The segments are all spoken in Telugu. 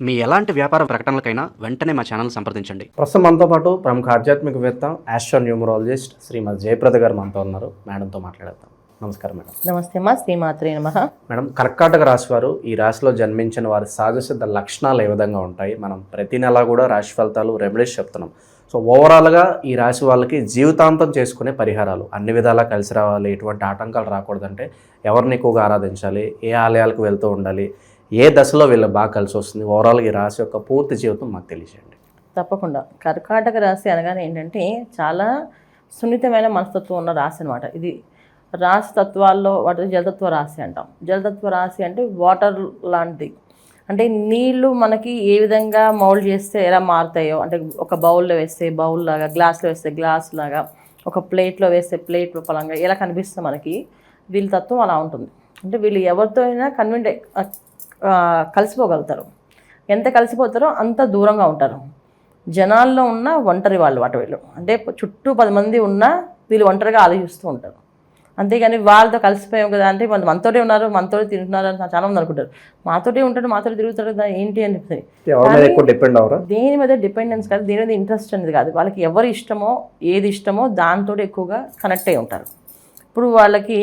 మీ ఎలాంటి వ్యాపార ప్రకటనలకైనా వెంటనే మా ఛానల్ సంప్రదించండి. ప్రస్తుతం మనతో పాటు ప్రముఖ ఆధ్యాత్మికవేత్త ఆస్ట్రో న్యూమరాలజిస్ట్ శ్రీమతి జయప్రద గారు మనతో ఉన్నారు. మేడంతో మాట్లాడతాం. నమస్కారం మేడం. నమస్తే అమ్మా, శ్రీమాత్రే నమః. మేడం, కర్కాటక రాశి వారు, ఈ రాశిలో జన్మించిన వారి సహజసిద్ధ లక్షణాలు ఏ విధంగా ఉంటాయి? మనం ప్రతి నెల కూడా రాశి ఫలితాలు రెమెడీస్ చెప్తున్నాం. సో ఓవరాల్గా ఈ రాశి వాళ్ళకి జీవితాంతం చేసుకునే పరిహారాలు అన్ని విధాలా కలిసి రావాలి, ఎటువంటి ఆటంకాలు రాకూడదంటే ఎవరిని ఎక్కువగా ఆరాధించాలి, ఏ ఆలయాలకు వెళ్తూ ఉండాలి, ఏ దశలో వీళ్ళకి బాగా కలిసి వస్తుంది, ఓవరాల్గా ఈ రాశి యొక్క పూర్తి జీవితం మాకు తెలియజేయండి. తప్పకుండా. కర్కాటక రాశి అనగానే ఏంటంటే చాలా సున్నితమైన మనస్తత్వం ఉన్న రాశి అనమాట. ఇది రాశి తత్వాల్లో వాటి జలతత్వ రాశి అంటాం. జలతత్వ రాశి అంటే వాటర్ లాంటిది. అంటే నీళ్లు మనకి ఏ విధంగా మౌల్డ్ చేస్తే ఎలా మారుతాయో, అంటే ఒక బౌల్లో వేస్తే బౌల్ లాగా, గ్లాస్లో వేస్తే గ్లాస్ లాగా, ఒక ప్లేట్లో వేస్తే ప్లేట్ రూపంగా ఎలా కనిపిస్తుంది మనకి, వీళ్ళ తత్వం అలా ఉంటుంది. అంటే వీళ్ళు ఎవరితో అయినా కలిసిపోగలుగుతారు. ఎంత కలిసిపోతారో అంత దూరంగా ఉంటారు. జనాల్లో ఉన్న ఒంటరి వాళ్ళు వాటి వీళ్ళు. అంటే చుట్టూ 10 మంది ఉన్నా వీళ్ళు ఒంటరిగా ఆలోచిస్తూ ఉంటారు. అంతేగాని వాళ్ళతో కలిసిపోయాం కదా అంటే మనతోటే ఉన్నారు, మనతోటి తింటున్నారు అని చాలా మంది అనుకుంటారు. మాతోటే ఉంటాడు, మాతోటి తిరుగుతాడు కదా ఏంటి అని చెప్పి. దేని మీద డిపెండెన్స్ కాదు, దేని మీద ఇంట్రెస్ట్ అనేది కాదు. వాళ్ళకి ఎవరు ఇష్టమో, ఏది ఇష్టమో దాంతో ఎక్కువగా కనెక్ట్ అయి ఉంటారు. ఇప్పుడు వాళ్ళకి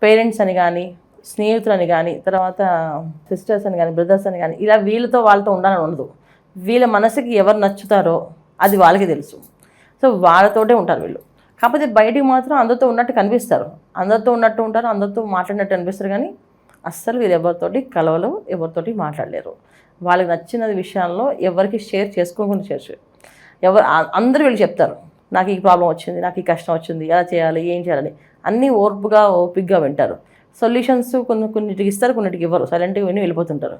పేరెంట్స్ అని కానీ, స్నేహితులని కానీ, తర్వాత సిస్టర్స్ అని కానీ, బ్రదర్స్ అని కానీ, ఇలా వీళ్ళతో వాళ్ళతో ఉండాలని ఉండదు. వీళ్ళ మనసుకి ఎవరు నచ్చుతారో అది వాళ్ళకి తెలుసు. సో వాళ్ళతోటే ఉంటారు వీళ్ళు. కాకపోతే బయటికి మాత్రం అందరితో ఉన్నట్టు కనిపిస్తారు, అందరితో ఉన్నట్టు ఉంటారు, అందరితో మాట్లాడినట్టు అనిపిస్తారు. కానీ అస్సలు వీళ్ళు ఎవరితోటి కలవలు, ఎవరితోటి మాట్లాడలేరు. వాళ్ళకి నచ్చిన విషయాల్లో ఎవరికి షేర్ చేసుకోకుండా అందరూ వీళ్ళు చెప్తారు, నాకు ఈ ప్రాబ్లం వచ్చింది, నాకు ఈ కష్టం వచ్చింది, ఎలా చేయాలి, ఏం చేయాలని అన్నీ ఓపికగా వింటారు. సొల్యూషన్స్ కొన్నిటికి ఇస్తారు, కొన్నిటికి ఇవ్వరు. సైలెంట్గా విని వెళ్ళిపోతుంటారు,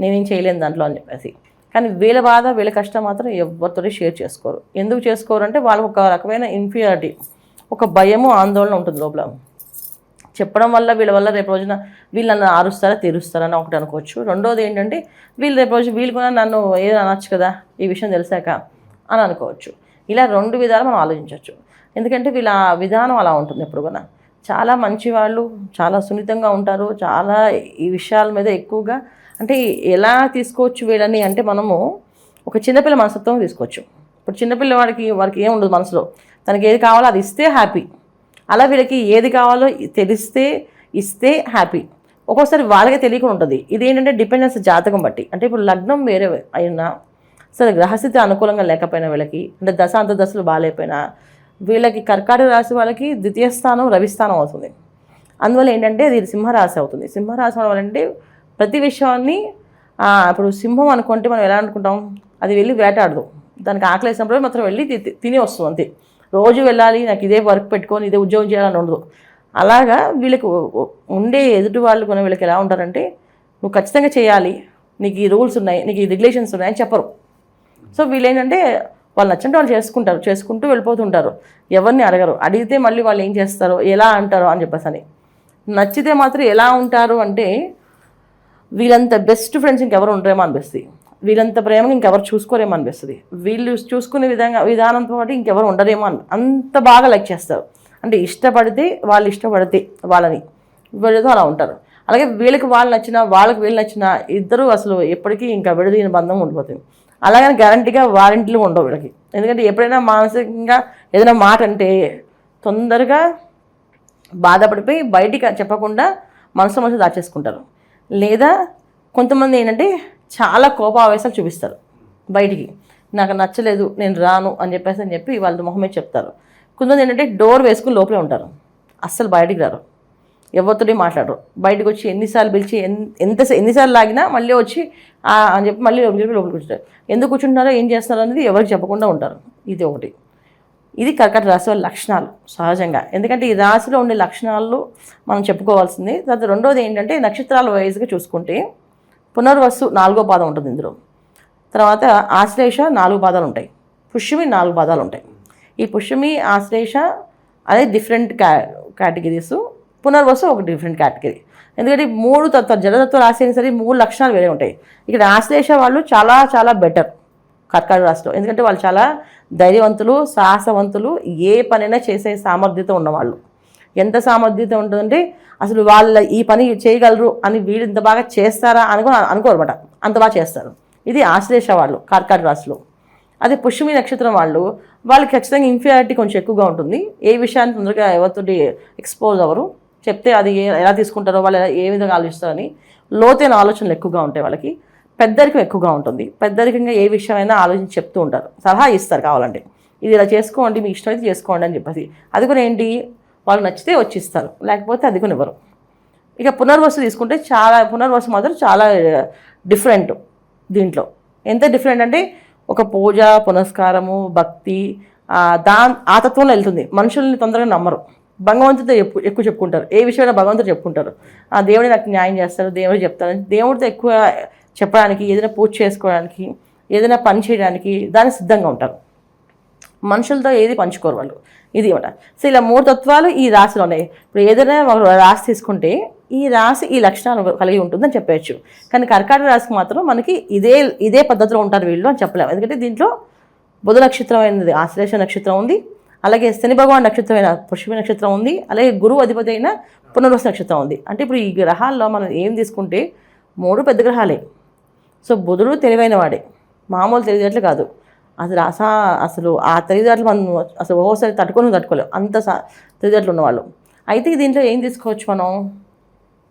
నేనేం చేయలేను దాంట్లో అని చెప్పేసి. కానీ వీళ్ళ బాధ, వీళ్ళ కష్టం మాత్రం ఎవరితోటి షేర్ చేసుకోరు. ఎందుకు చేసుకోరు అంటే వాళ్ళకు ఒక రకమైన ఇన్ఫీరియారిటీ, ఒక భయము, ఆందోళన ఉంటుంది లోపల. చెప్పడం వల్ల వీళ్ళ వల్ల రేపు రోజున వీళ్ళు నన్ను ఆరుస్తారా తీరుస్తారని ఒకటి అనుకోవచ్చు. రెండోది ఏంటంటే వీళ్ళు రేపు రోజు వీళ్ళు కూడా నన్ను ఏదో అనొచ్చు కదా ఈ విషయం తెలిసాక అని అనుకోవచ్చు. ఇలా 2 విధాలు మనం ఆలోచించవచ్చు. ఎందుకంటే వీళ్ళ విధానం అలా ఉంటుంది. ఎప్పుడు కూడా చాలా మంచివాళ్ళు, చాలా సున్నితంగా ఉంటారు. చాలా ఈ విషయాల మీద ఎక్కువగా అంటే ఎలా తీసుకోవచ్చు వీళ్ళని అంటే మనము ఒక చిన్నపిల్ల మనస్తత్వం తీసుకోవచ్చు. ఇప్పుడు చిన్నపిల్ల వాడికి ఏం ఉండదు మనసులో, తనకి ఏది కావాలో అది ఇస్తే హ్యాపీ. అలా వీళ్ళకి ఏది కావాలో తెలిస్తే ఇస్తే హ్యాపీ. ఒక్కోసారి వాళ్ళకే తెలియకుండా ఉంటుంది. ఇదేంటంటే డిపెండెన్స్ జాతకం బట్టి. అంటే ఇప్పుడు లగ్నం వేరే అయినా సరే, గ్రహస్థితి అనుకూలంగా లేకపోయినా వీళ్ళకి, అంటే దశ అంతర్దశలు బాగాలేకపోయినా వీళ్ళకి కర్కాటక రాశి వాళ్ళకి ద్వితీయ స్థానం రవిస్థానం అవుతుంది. అందువల్ల ఏంటంటే అది సింహరాశి అవుతుంది. సింహరాశి వాళ్ళంటే ప్రతి విషయాన్ని ఇప్పుడు సింహం అనుకుంటే మనం ఎలా అనుకుంటాం, అది వెళ్ళి వేటాడదు, దానికి ఆకలేసినప్పుడు మాత్రం వెళ్ళి తిని వస్తుంది అంతే. రోజు వెళ్ళాలి, నాకు ఇదే వర్క్ పెట్టుకొని ఇదే ఉద్యోగం చేయాలని ఉండదు. అలాగా వీళ్ళకి ఉండే ఎదుటి వాళ్ళు కొన్ని వీళ్ళకి ఎలా ఉంటారంటే నువ్వు ఖచ్చితంగా చేయాలి, నీకు ఈ రూల్స్ ఉన్నాయి, నీకు ఈ రెగ్యులేషన్స్ ఉన్నాయని చెప్పరు. సో వీళ్ళు ఏంటంటే వాళ్ళు నచ్చంటే వాళ్ళు చేసుకుంటూ వెళ్ళిపోతుంటారు. ఎవరిని అడగరు. అడిగితే మళ్ళీ వాళ్ళు ఏం చేస్తారో, ఎలా అంటారో అని చెప్పేసి అని. నచ్చితే మాత్రం ఎలా ఉంటారు అంటే వీళ్ళంత బెస్ట్ ఫ్రెండ్స్ ఇంకెవరు ఉంటారేమో అనిపిస్తుంది, వీళ్ళంత ప్రేమగా ఇంకెవరు చూసుకోరేమో అనిపిస్తుంది, వీళ్ళు చూసుకునే విధానంతో పాటు ఇంకెవరు ఉండరేమో అంత బాగా లైక్ చేస్తారు. అంటే ఇష్టపడితే వాళ్ళని వీళ్ళతో అలా ఉంటారు. అలాగే వీళ్ళకి వాళ్ళు నచ్చినా, వాళ్ళకి వీళ్ళు నచ్చినా ఇద్దరు అసలు ఎప్పటికీ ఇంకా విడదీయని బంధం ఉండిపోతుంది. అలాగని గ్యారంటీగా వారింటిలో ఉండవు వీళ్ళకి. ఎందుకంటే ఎప్పుడైనా మానసికంగా ఏదైనా మాట అంటే తొందరగా బాధపడిపోయి బయటికి చెప్పకుండా మనసు దాచేసుకుంటారు. లేదా కొంతమంది ఏంటంటే చాలా కోపావేశాలు చూపిస్తారు బయటికి, నాకు నచ్చలేదు నేను రాను అని చెప్పి వాళ్ళ మొహమే చెప్తారు. కొంతమంది ఏంటంటే డోర్ వేసుకుని లోపలే ఉంటారు, అస్సలు బయటికి రారు, ఎవరితోటి మాట్లాడరు. బయటకు వచ్చి ఎన్నిసార్లు పిలిచి ఎన్నిసార్లు లాగినా మళ్ళీ వచ్చి అని చెప్పి మళ్ళీ లోపలికి కూర్చుంటారు. ఎందుకు కూర్చుంటున్నారో, ఏం చేస్తున్నారో అనేది ఎవరికి చెప్పకుండా ఉంటారు. ఇది ఒకటి. ఇది కర్కాటక రాశి వాళ్ళ లక్షణాలు సహజంగా. ఎందుకంటే ఈ రాశిలో ఉండే లక్షణాలు మనం చెప్పుకోవాల్సింది. తర్వాత రెండోది ఏంటంటే నక్షత్రాల వైజ్గా చూసుకుంటే పునర్వసు 4వ పాదం ఉంటుంది ఇందులో. తర్వాత ఆశ్లేష 4 పాదాలు ఉంటాయి, పుష్యమి 4 పాదాలు ఉంటాయి. ఈ పుష్యమి, ఆశ్లేష అదే డిఫరెంట్ కేటగిరీస్, పునర్వసు ఒక డిఫరెంట్ కేటగిరీ. ఎందుకంటే 3 తత్వ జలతత్వ రాశి అయినా సరే 3 లక్షణాలు వేరే ఉంటాయి. ఇక్కడ ఆశ్లేష వాళ్ళు చాలా చాలా బెటర్ కర్కాటక రాశిలో. ఎందుకంటే వాళ్ళు చాలా ధైర్యవంతులు, సాహసవంతులు, ఏ పనైనా చేసే సామర్థ్యత ఉన్నవాళ్ళు. ఎంత సామర్థ్యత ఉంటుందంటే అసలు వాళ్ళ ఈ పని చేయగలరు అని వీళ్ళు ఇంత బాగా చేస్తారా అనుకోరు అనమాట, అంత బాగా చేస్తారు. ఇది ఆశ్లేష వాళ్ళు కర్కాటక రాశిలో. అదే పుష్యమి నక్షత్రం వాళ్ళకి ఖచ్చితంగా ఇన్ఫీరియారిటీ కొంచెం ఎక్కువగా ఉంటుంది. ఏ విషయాన్ని తొందరగా ఎవరితోటి ఎక్స్పోజ్ అవ్వరు, చెప్తే అది ఎలా తీసుకుంటారో, వాళ్ళు ఏ విధంగా ఆలోచిస్తారని లోతైన ఆలోచనలు ఎక్కువగా ఉంటాయి వాళ్ళకి. పెద్దరికం ఎక్కువగా ఉంటుంది. పెద్దరికంగా ఏ విషయమైనా ఆలోచించి చెప్తూ ఉంటారు, సలహా ఇస్తారు కావాలంటే, ఇది ఇలా చేసుకోండి, మీ ఇష్టమైతే చేసుకోండి అని చెప్పేసి. అది కూడా ఏంటి, వాళ్ళు నచ్చితే వచ్చి ఇస్తారు, లేకపోతే అది కూడా ఇవ్వరు. ఇక పునర్వసు తీసుకుంటే పునర్వసు మాత్రం చాలా డిఫరెంట్. దీంట్లో ఎంత డిఫరెంట్ అంటే ఒక పూజ పునస్కారము భక్తి ఆ తత్వంలో వెళ్తుంది. మనుషుల్ని తొందరగా నమ్మరు, భగవంతుడితో ఎక్కువ చెప్పుకుంటారు. ఏ విషయమైనా భగవంతుడు చెప్పుకుంటారు. దేవుడే నాకు న్యాయం చేస్తారు, దేవుడు చెప్తారు. దేవుడితో ఎక్కువ చెప్పడానికి, ఏదైనా పూజ చేసుకోవడానికి, ఏదైనా పని చేయడానికి దానికి సిద్ధంగా ఉంటారు. మనుషులతో ఏది పంచుకోరు వాళ్ళు. ఇది ఉంటారు. సో ఇలా 3 తత్వాలు ఈ రాశిలో ఉన్నాయి. ఇప్పుడు ఏదైనా ఒక రాశి తీసుకుంటే ఈ రాశి ఈ లక్షణాలు కలిగి ఉంటుందని చెప్పవచ్చు. కానీ కర్కాటక రాశికి మాత్రం మనకి ఇదే పద్ధతిలో ఉంటారు వీళ్ళు అని చెప్పలేము. ఎందుకంటే దీంట్లో బుధ నక్షత్రం అయినది ఆశ్లేష నక్షత్రం ఉంది, అలాగే శని భగవాన్ నక్షత్రమైన పుష్యమి నక్షత్రం ఉంది, అలాగే గురువు అధిపతి అయిన పునర్వసు నక్షత్రం ఉంది. అంటే ఇప్పుడు ఈ గ్రహాల్లో మనం ఏం తీసుకుంటే 3 పెద్ద గ్రహాలే. సో బుధుడు తెలివైన వాడే, మామూలు తెలివితేటలు కాదు. అసలు ఆ తెలివితేటలు మనం అసలు ఓసారి తట్టుకోలేము, అంత తెలివితేటలు ఉన్నవాళ్ళు. అయితే దీంట్లో ఏం తీసుకోవచ్చు మనం,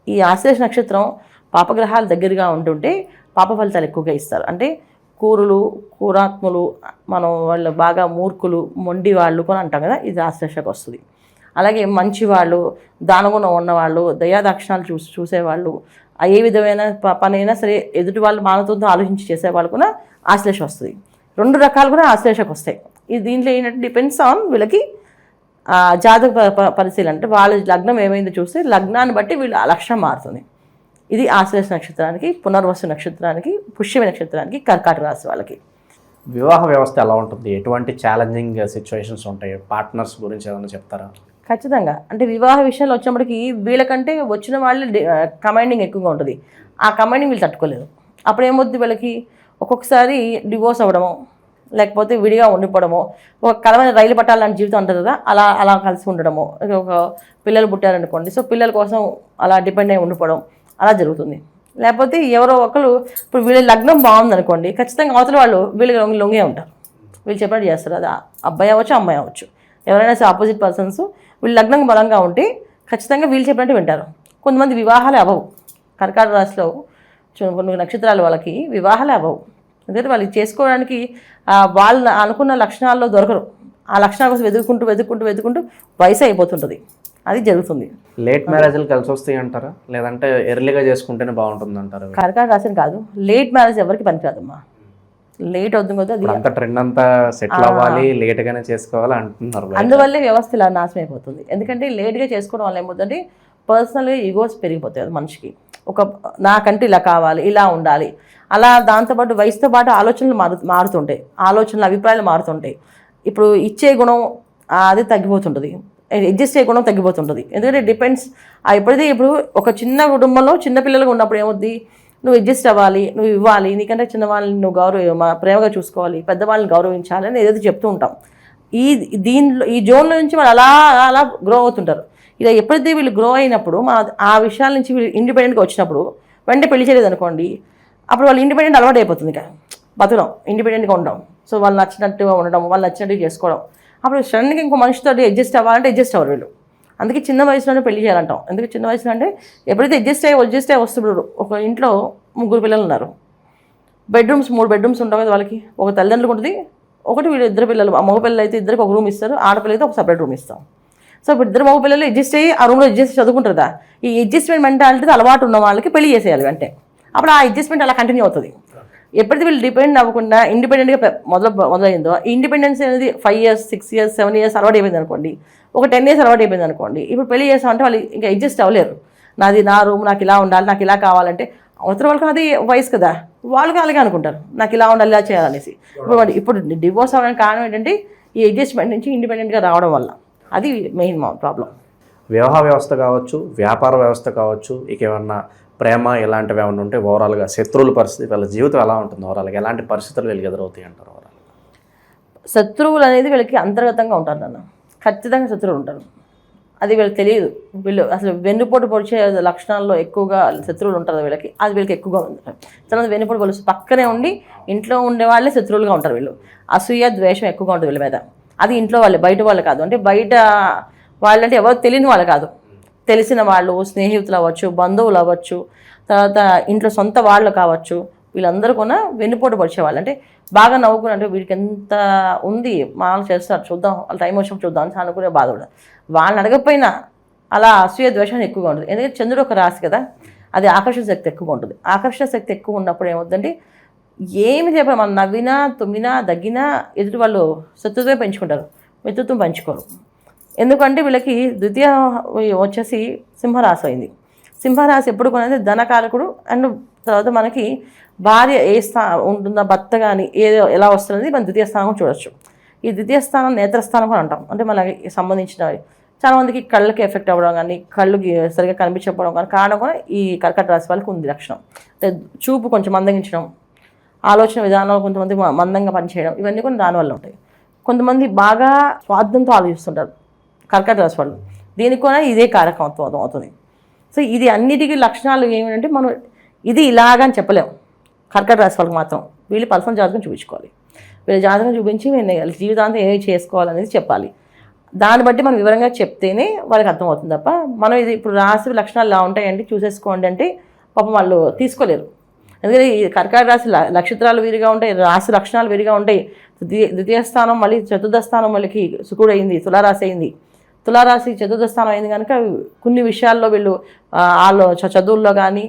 ఈ ఆశ్లేష నక్షత్రం పాపగ్రహాలు దగ్గరగా ఉంటుంటే పాప ఫలితాలు ఎక్కువగా ఇస్తారు. అంటే కూరాత్ములు, మనం వాళ్ళు బాగా మూర్ఖులు, మొండి వాళ్ళు కూడా అంటాం కదా, ఇది ఆశ్లేషకు వస్తుంది. అలాగే మంచివాళ్ళు, దానగుణం ఉన్నవాళ్ళు, దయాదాక్షిణాలు చూసేవాళ్ళు, ఏ విధమైన పనైనా సరే ఎదుటి వాళ్ళు మానవత్వంతో ఆలోచించి చేసేవాళ్ళు కూడా ఆశ్లేష వస్తుంది. 2 రకాలు కూడా ఆశ్లేషకు వస్తాయి. ఇది దీంట్లో ఏంటంటే డిపెండ్స్ ఆన్ వీళ్ళకి జాతక పరిశీలన, అంటే వాళ్ళ లగ్నం ఏమైందో చూస్తే లగ్నాన్ని బట్టి వీళ్ళ లక్షణం మారుతుంది. ఇది ఆశ్లేష నక్షత్రానికి, పునర్వసు నక్షత్రానికి, పుష్యమి నక్షత్రానికి, కర్కాటక రాశి వాళ్ళకి. వివాహ వ్యవస్థ ఎలా ఉంటుంది? ఎటువంటి ఛాలెంజింగ్ సిచ్యువేషన్స్ ఉంటాయి? పార్ట్నర్స్ గురించి ఏమైనా చెప్తారా? ఖచ్చితంగా. అంటే వివాహ విషయంలో వచ్చినప్పటికీ వీళ్ళకంటే వచ్చిన వాళ్ళు కమాండింగ్ ఎక్కువగా ఉంటుంది. ఆ కమాండింగ్ వీళ్ళు తట్టుకోలేదు. అప్పుడు ఏమవుతుంది, వీళ్ళకి ఒక్కొక్కసారి డివోర్స్ అవ్వడము, లేకపోతే విడిగా ఉండిపోవడము, ఒక కలమైన రైలు పట్టాలని జీవితం అంటారు కదా, అలా కలిసి ఉండడము. ఒక పిల్లలు పుట్టారనుకోండి, సో పిల్లల కోసం అలా డిపెండ్ అయి ఉండిపోవడం అలా జరుగుతుంది. లేకపోతే ఎవరో ఒకరు, ఇప్పుడు వీళ్ళ లగ్నం బాగుందనుకోండి, ఖచ్చితంగా అవతల వాళ్ళు వీళ్ళకి లొంగే ఉంటారు, వీళ్ళు చెప్పినట్టు చేస్తారు. అది అబ్బాయి అవ్వచ్చు అమ్మాయి అవ్వచ్చు, ఎవరైనా సరే ఆపోజిట్ పర్సన్స్ వీళ్ళ లగ్నం బలంగా ఉంటే ఖచ్చితంగా వీళ్ళు చెప్పినట్టు వింటారు. కొంతమంది వివాహాలే అవ్వవు. కర్కాటక రాశిలో కొన్ని నక్షత్రాలు వాళ్ళకి వివాహాలే అవ్వవు. ఎందుకంటే వాళ్ళకి చేసుకోవడానికి వాళ్ళు అనుకున్న లక్షణాల్లో దొరకరు. ఆ లక్షణాల కోసం వెతుక్కుంటూ వయసు అయిపోతుంటుంది. అది జరుగుతుంది. లేట్ మ్యారేజ్లు కలిసి వస్తాయి అంటారా, లేదంటే ఎర్లీగా చేసుకుంటేనే బాగుంటుంది అంటారా? కర్కాటక రాశి కాదు, లేట్ మ్యారేజ్ ఎవరికి పనికిరాదమ్మా. లేట్ అవుతుంది కదా, అది అంత ట్రెండ్ అంతా సెటిల్ అవ్వాలి, లేట్గానే చేసుకోవాలి అంటున్నారు. అందువల్లే వ్యవస్థ ఇలా నాశనం అయిపోతుంది. ఎందుకంటే లేట్గా చేసుకోవడం వల్ల ఏమవుతుందంటే పర్సనల్గా ఈగోస్ పెరిగిపోతాయి. అది మనిషికి నాకంటే ఇలా కావాలి, ఇలా ఉండాలి, అలా దాంతోపాటు వయసుతో పాటు ఆలోచనలు మారుతుంటాయి, అభిప్రాయాలు మారుతుంటాయి. ఇప్పుడు ఇచ్చే గుణం అది తగ్గిపోతుంటుంది, అడ్జస్ట్ అయ్యే గుణం తగ్గిపోతుంటుంది. ఎందుకంటే డిపెండ్స్ ఎప్పుడైతే ఇప్పుడు ఒక చిన్న కుటుంబంలో చిన్న పిల్లలుగా ఉన్నప్పుడు ఏమవుద్ది, నువ్వు అడ్జస్ట్ అవ్వాలి, నువ్వు ఇవ్వాలి, నీకంటే చిన్నవాళ్ళని నువ్వు ప్రేమగా చూసుకోవాలి, పెద్దవాళ్ళని గౌరవించాలి అని ఏదైతే చెప్తూ ఉంటాం. ఈ జోన్లో నుంచి వాళ్ళు అలా గ్రో అవుతుంటారు. ఇలా ఎప్పుడైతే వీళ్ళు గ్రో అయినప్పుడు ఆ విషయాల నుంచి వీళ్ళు ఇండిపెండెంట్గా వచ్చినప్పుడు వెంటనే పెళ్లి చేయలేదు అనుకోండి, అప్పుడు వాళ్ళు ఇండిపెండెంట్ అలవాటు అయిపోతుంది. ఇక బతకడం, ఇండిపెండెంట్గా ఉండడం, సో వాళ్ళు నచ్చినట్టుగా ఉండడం, వాళ్ళు నచ్చినట్టు చేసుకోవడం. అప్పుడు సడన్గా ఇంకో మనిషితో అడ్జస్ట్ అవ్వాలంటే అడ్జస్ట్ అవ్వరు వీళ్ళు. అందుకే చిన్న వయసులోనే పెళ్లి చేయాలంటాం. ఎందుకంటే చిన్న వయసులో అంటే ఎప్పుడైతే అడ్జస్ట్ అయ్యి వస్తున్నారు. ఒక ఇంట్లో 3 పిల్లలు ఉన్నారు, 3 బెడ్రూమ్స్ ఉంటాయి కదా వాళ్ళకి. ఒక తల్లిదండ్రులకు ఉంటుంది, ఒకటి వీళ్ళు 2 పిల్లలు, మగ పిల్లలు అయితే 2కి ఒక రూమ్ ఇస్తారు, ఆడపిల్లలు అయితే ఒక సపరేట్ రూమ్ ఇస్తాం. సో ఇప్పుడు 2 మగ పిల్లలు అడ్జస్ట్ అయ్యి ఆ రూమ్లో అడ్జస్ట్ చదువుకుంటారు కదా. ఈ అడ్జస్ట్మెంట్ మెంటాలిటీ అలవాటు ఉన్న వాళ్ళకి పెళ్లి చేసేయాలి అంటే, అప్పుడు ఆ అడ్జస్ట్మెంట్ అలా కంటిన్యూ అవుతుంది. ఎప్పుడైతే వీళ్ళు డిపెండ్ అవ్వకుండా ఇండిపెండెంట్గా మొదలైందో, ఈ ఇండిపెండెన్స్ అనేది 5 years 6 years 7 years అలవాటు అయిపోయింది అనుకోండి, ఒక 10 years అలవాటు అయిపోయింది అనుకోండి, ఇప్పుడు పెళ్లి చేస్తామంటే వాళ్ళు ఇంకా అడ్జస్ట్ అవ్వలేరు. నా రూమ్ నాకు ఇలా ఉండాలి, నాకు ఇలా కావాలంటే అవతల వాళ్ళకి అది వయసు కదా, వాళ్ళకి అలాగే అనుకుంటారు, నాకు ఇలా ఉండాలి, ఇలా చేయాలనేసి. ఇప్పుడు డివోర్స్ అవ్వడానికి కారణం ఏంటంటే ఈ అడ్జస్ట్మెంట్ నుంచి ఇండిపెండెంట్గా రావడం వల్ల. అది మెయిన్ ప్రాబ్లం. వివాహ వ్యవస్థ కావచ్చు, వ్యాపార వ్యవస్థ కావచ్చు, ఇక ఏమన్నా ప్రేమ ఇలాంటివి ఏమైనా ఉంటే ఓవరాల్గా శత్రువుల పరిస్థితి, వాళ్ళ జీవితం ఎలా ఉంటుంది, ఓవరాల్గా ఎలాంటి పరిస్థితులు వీళ్ళకి ఎదురవుతాయి అంటారు? ఓవరాల్ శత్రువులు అనేది వీళ్ళకి అంతర్గతంగా ఉంటారు నాన్న. ఖచ్చితంగా శత్రువులు ఉంటారు. అది వీళ్ళకి తెలియదు. వీళ్ళు అసలు వెన్నుపోటు పొడిచే లక్షణాల్లో ఎక్కువగా శత్రువులు ఉంటారు వీళ్ళకి, అది వీళ్ళకి ఎక్కువగా ఉంది. చాలా వెన్నుపోటు పొలుసు పక్కనే ఉండి ఇంట్లో ఉండే వాళ్ళే శత్రువులుగా ఉంటారు వీళ్ళు. అసూయ ద్వేషం ఎక్కువగా ఉంటుంది వీళ్ళ మీద. అది ఇంట్లో వాళ్ళే, బయట వాళ్ళు కాదు. అంటే బయట వాళ్ళంటే ఎవరు తెలియని వాళ్ళు కాదు, తెలిసిన వాళ్ళు, స్నేహితులు అవ్వచ్చు, బంధువులు అవ్వచ్చు, తర్వాత ఇంట్లో సొంత వాళ్ళు కావచ్చు, వీళ్ళందరూ కూడా వెన్నుపోటు పొడిచేవాళ్ళు. అంటే బాగా నవ్వుకుని అంటే వీడికి ఎంత ఉంది, మామూలు చేస్తారు చూద్దాం, వాళ్ళ టైం వచ్చినప్పుడు చూద్దాం అని అనుకునే బాధ కూడా. వాళ్ళని అడగకపోయినా అలా అసూయ ద్వేషం ఎక్కువగా ఉంటుంది. ఎందుకంటే చంద్రుడు ఒక రాశి కదా, అది ఆకర్షణ శక్తి ఎక్కువగా ఉంటుంది. ఆకర్షణ శక్తి ఎక్కువ ఉన్నప్పుడు ఏమవుతుందంటే ఏమి చెప్పాలి, మనం నవ్వినా తుమ్మినా దగ్గినా ఎదుటి వాళ్ళు శత్రుత్వమే పెంచుకుంటారు, మిత్రుత్వం పంచుకోరు. ఎందుకంటే వీళ్ళకి ద్వితీయ వచ్చేసి సింహరాశి అయింది. సింహరాశి ఎప్పుడు కొనేది ధనకారకుడు. అండ్ తర్వాత మనకి భార్య ఏ ఉంటుందా, భర్త కానీ ఏదో ఎలా వస్తున్నది మనం ద్వితీయ స్థానం చూడొచ్చు. ఈ ద్వితీయ స్థానం నేత్రస్థానం అని అంటాం. అంటే మనకి సంబంధించినవి చాలామందికి కళ్ళకి ఎఫెక్ట్ అవ్వడం కానీ, కళ్ళుకి సరిగ్గా కనిపించకపోవడం కానీ కారణం కూడా ఈ కర్కట రాశి వాళ్ళకి ఉంది లక్షణం. అంటే చూపు కొంచెం మందగించడం, ఆలోచన విధానాలు కొంతమంది మందంగా పనిచేయడం, ఇవన్నీ కూడా దానివల్ల ఉంటాయి. కొంతమంది బాగా స్వార్థంతో ఆలోచిస్తుంటారు కర్కట రాశి వాళ్ళు, దీనికి కూడా ఇదే కారకత్వం అవుతుంది. సో ఇది అన్నిటికీ లక్షణాలు ఏమిటంటే మనం ఇది ఇలాగని చెప్పలేము. కర్కట రాశి వాళ్ళకి మాత్రం వీళ్ళు పర్సనల్ జాతకం చూపించుకోవాలి. వీళ్ళ జాతకం చూపించి వీళ్ళ జీవితాంతం ఏమి చేసుకోవాలనేది చెప్పాలి. దాన్ని బట్టి మనం వివరంగా చెప్తేనే వాళ్ళకి అర్థమవుతుంది తప్ప మనం ఇది ఇప్పుడు రాశి లక్షణాలు ఇలా ఉంటాయండి చూసేసుకోండి అంటే పాపం వాళ్ళు తీసుకోలేరు. ఎందుకంటే ఈ కర్కాటక రాశి నక్షత్రాలు వీరిగా ఉంటాయి, రాశి లక్షణాలు వీరిగా ఉంటాయి. ద్వితీయ స్థానం మళ్ళీ చతుర్థ స్థానం వాళ్ళకి శుక్రుడు అయింది, తులారాశి అయింది. తులారాశి చతుర్థ స్థానం అయింది కనుక కొన్ని విషయాల్లో వీళ్ళు వాళ్ళు చదువుల్లో కానీ,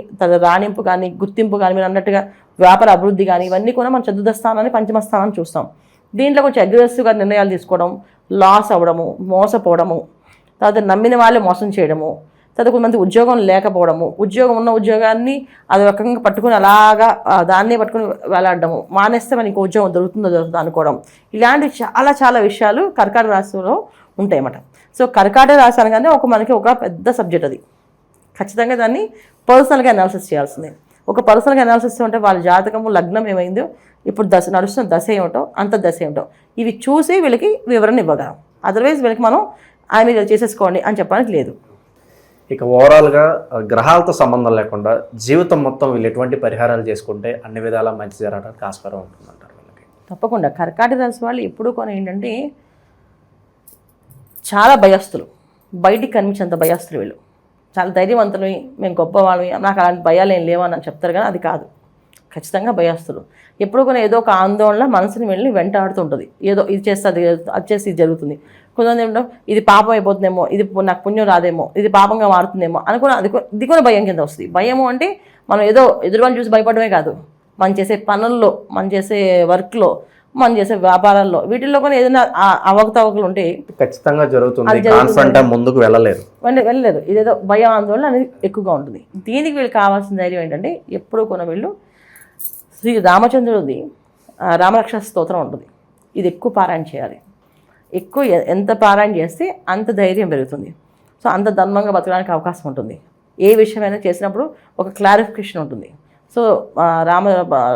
రాణింపు కానీ, గుర్తింపు కానీ, మీరు అన్నట్టుగా వ్యాపార అభివృద్ధి కానీ, ఇవన్నీ కూడా మనం చతుర్థ స్థానాన్ని పంచమ స్థానాన్ని చూస్తాం. దీంట్లో కొంచెం అగ్రెసివ్గా నిర్ణయాలు తీసుకోవడం, లాస్ అవ్వడము, మోసపోవడము, తర్వాత నమ్మిన వాళ్ళే మోసం చేయడము, తర్వాత కొంతమంది ఉద్యోగం లేకపోవడము, ఉద్యోగం ఉన్న ఉద్యోగాన్ని అది రకంగా పట్టుకుని అలాగా దాన్నే పట్టుకుని వేలాడడము, మానేస్తే మనకి ఉద్యోగం దొరుకుతుందో అనుకోవడం, ఇలాంటి చాలా చాలా విషయాలు కర్కాటక రాశిలో ఉంటాయన్నమాట. సో కర్కాటక రాశి అనగానే మనకి ఒక పెద్ద సబ్జెక్ట్ అది. ఖచ్చితంగా దాన్ని పర్సనల్గా అనాలిసిస్ చేయాల్సిందే. ఒక పర్సనల్గా అనాలిసిస్ ఉంటే వాళ్ళ జాతకము, లగ్నం ఏమైందో, ఇప్పుడు నడుస్తున్న దశ ఏమిటో, అంత దశ ఏమిటో, ఇవి చూసి వీళ్ళకి వివరణ ఇవ్వగలం. అదర్వైజ్ వీళ్ళకి మనం ఆయన మీద చేసేసుకోండి అని చెప్పడానికి లేదు. ఇక ఓవరాల్గా గ్రహాలతో సంబంధం లేకుండా జీవితం మొత్తం వీళ్ళు ఎటువంటి పరిహారాలు చేసుకుంటే అన్ని విధాలా మంచి జరగడానికి ఆస్కారం ఉంటుందంటారు వీళ్ళకి? తప్పకుండా కర్కాటక రాశి వాళ్ళు ఎప్పుడు ఏంటంటే చాలా భయస్తులు, బయటికి కనిపించేంత భయస్తులు వీళ్ళు. చాలా ధైర్యవంతులు, మేము గొప్పవాళ్ళమి, నాకు అలాంటి భయాలు ఏం లేవని చెప్తారు కానీ అది కాదు. ఖచ్చితంగా భయస్తులు. ఎప్పుడు ఏదో ఒక ఆందోళన మనసుని వెళ్ళి వెంటాడుతుంటుంది. ఏదో ఇది చేస్తే అది చేస్తే ఇది జరుగుతుంది. కొంతమంది ఏమిటో ఇది పాపం అయిపోతుందేమో, ఇది నాకు పుణ్యం రాదేమో, ఇది పాపంగా మారుతుందేమో అనుకుని ఇది కూడా భయం కింద వస్తుంది. భయము అంటే మనం ఏదో ఎదురువాళ్ళు చూసి భయపడమే కాదు, మనం చేసే పనుల్లో, మనం చేసే వర్క్లో, మనం చేసే వ్యాపారాల్లో, వీటిల్లో కూడా ఏదైనా అవకతవకలు ఉంటే ఖచ్చితంగా జరుగుతుంది, ముందుకు వెళ్ళలేరు. ఇదేదో భయం, ఆందోళన అనేది ఎక్కువగా ఉంటుంది. దీనికి వీళ్ళు కావాల్సిన ధైర్యం ఏంటంటే ఎప్పుడు వీళ్ళు శ్రీ రామచంద్రుడిది రామరక్ష స్తోత్రం ఉంటుంది, ఇది ఎక్కువ పారాయణ చేయాలి. ఎక్కువ ఎంత పారాయణ చేస్తే అంత ధైర్యం పెరుగుతుంది. సో అంత ధర్మంగా బతకడానికి అవకాశం ఉంటుంది. ఏ విషయమైనా చేసినప్పుడు ఒక క్లారిఫికేషన్ ఉంటుంది. సో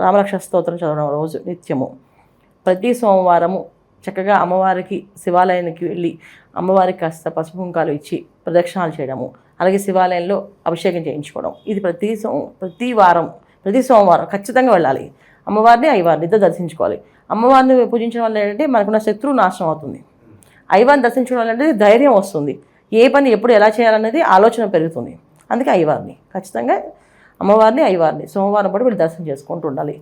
రామరక్ష స్తోత్రం చదవడం రోజు నిత్యము, ప్రతి సోమవారము చక్కగా అమ్మవారికి శివాలయానికి వెళ్ళి అమ్మవారికి కాస్త పసుపు కుంకాలు ఇచ్చి ప్రదక్షిణాలు చేయడము, అలాగే శివాలయంలో అభిషేకం చేయించుకోవడం, ఇది ప్రతి సోమవారం ఖచ్చితంగా వెళ్ళాలి. అమ్మవారిని అయ్యవారిని ఇద్దరు దర్శించుకోవాలి. అమ్మవారిని పూజించడం వల్ల ఏంటంటే మనకున్న శత్రువు నాశనం అవుతుంది. అయ్యవారిని దర్శించడం వల్ల అంటే ధైర్యం వస్తుంది, ఏ పని ఎప్పుడు ఎలా చేయాలనేది ఆలోచన పెరుగుతుంది. అందుకే అయ్యవారిని ఖచ్చితంగా, అమ్మవారిని అయ్యవారిని సోమవారం పాటు వీళ్ళు దర్శనం చేసుకుంటూ ఉండాలి.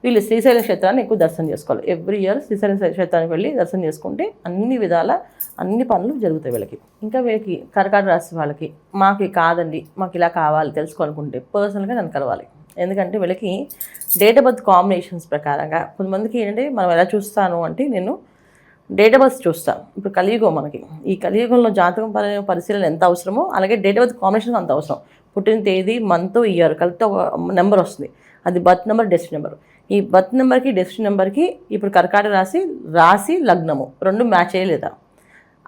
వీళ్ళు శ్రీశైలం క్షేత్రాన్ని ఎక్కువ దర్శనం చేసుకోవాలి. ఎవ్రీ ఇయర్ శ్రీశైలం క్షేత్రానికి వెళ్ళి దర్శనం చేసుకుంటే అన్ని విధాల అన్ని పనులు జరుగుతాయి వీళ్ళకి. ఇంకా వీళ్ళకి కర్కాటక రాశి వాళ్ళకి మాకు కాదండి, మాకు ఇలా కావాలి తెలుసుకోవాలనుకుంటే పర్సనల్గా నన్ను కలవాలి. ఎందుకంటే వీళ్ళకి డేట్ ఆఫ్ బర్త్ కాంబినేషన్స్ ప్రకారంగా కొంతమందికి ఏంటంటే మనం ఎలా చూస్తాను అంటే నేను డేట్ ఆఫ్ బర్త్ చూస్తాను. ఇప్పుడు కలియుగం, మనకి ఈ కలియుగంలో జాతకం పరిశీలన ఎంత అవసరమో అలాగే డేట్ ఆఫ్ బర్త్ కాంబినేషన్ అంత అవసరం. పుట్టిన తేదీ, మంత్, ఇయర్ కలిపితే ఒక నెంబర్ వస్తుంది, అది బర్త్ నెంబర్, డెస్టినీ నెంబర్. ఈ బర్త్ నెంబర్కి డెస్టినీ నెంబర్కి ఇప్పుడు కర్కాటక రాశి లగ్నము రెండు మ్యాచ్ అయ్యలేదా,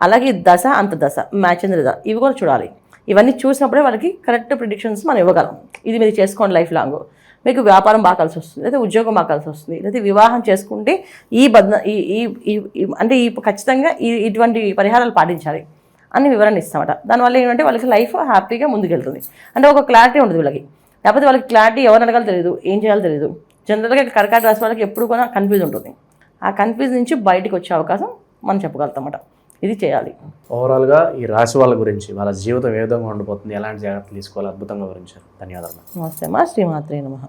అలాగే దశ అంత దశ మ్యాచ్ అయింది లేదా, ఇవి కూడా చూడాలి. ఇవన్నీ చూసినప్పుడే వాళ్ళకి కరెక్ట్ ప్రిడిక్షన్స్ మనం ఇవ్వగలం. ఇది మీరు చేసుకోండి లైఫ్ లాంగ్, మీకు వ్యాపారం బాగా కలిసి వస్తుంది, లేదా ఉద్యోగం బాగా కలిసి వస్తుంది, లేదా వివాహం చేసుకుంటే ఈ ఖచ్చితంగా ఇటువంటి పరిహారాలు పాటించాలి అని వివరణ ఇస్తామట. దానివల్ల ఏంటంటే వాళ్ళకి లైఫ్ హ్యాపీగా ముందుకెళ్తుంది. అంటే ఒక క్లారిటీ ఉంటుంది వీళ్ళకి. లేకపోతే వాళ్ళకి క్లారిటీ ఎవరు అడగాలో తెలియదు, ఏం చేయాలో తెలియదు. జనరల్గా కర్కాటక రాశి వాళ్ళకి ఎప్పుడు కూడా కన్ఫ్యూజ్ ఉంటుంది. ఆ కన్ఫ్యూజ్ నుంచి బయటకు వచ్చే అవకాశం మనం చెప్పగలుగుతామట. ఇది చేయాలి. ఓవరాల్గా ఈ రాశి వాళ్ళ గురించి, వాళ్ళ జీవితం ఏ విధంగా ఉండబోతుంది, ఎలాంటి జాగ్రత్తలు తీసుకోవాలి అద్భుతంగా వివరించారు. ధన్యవాదాలు. నమస్తే మా శ్రీమాత్రే నమః.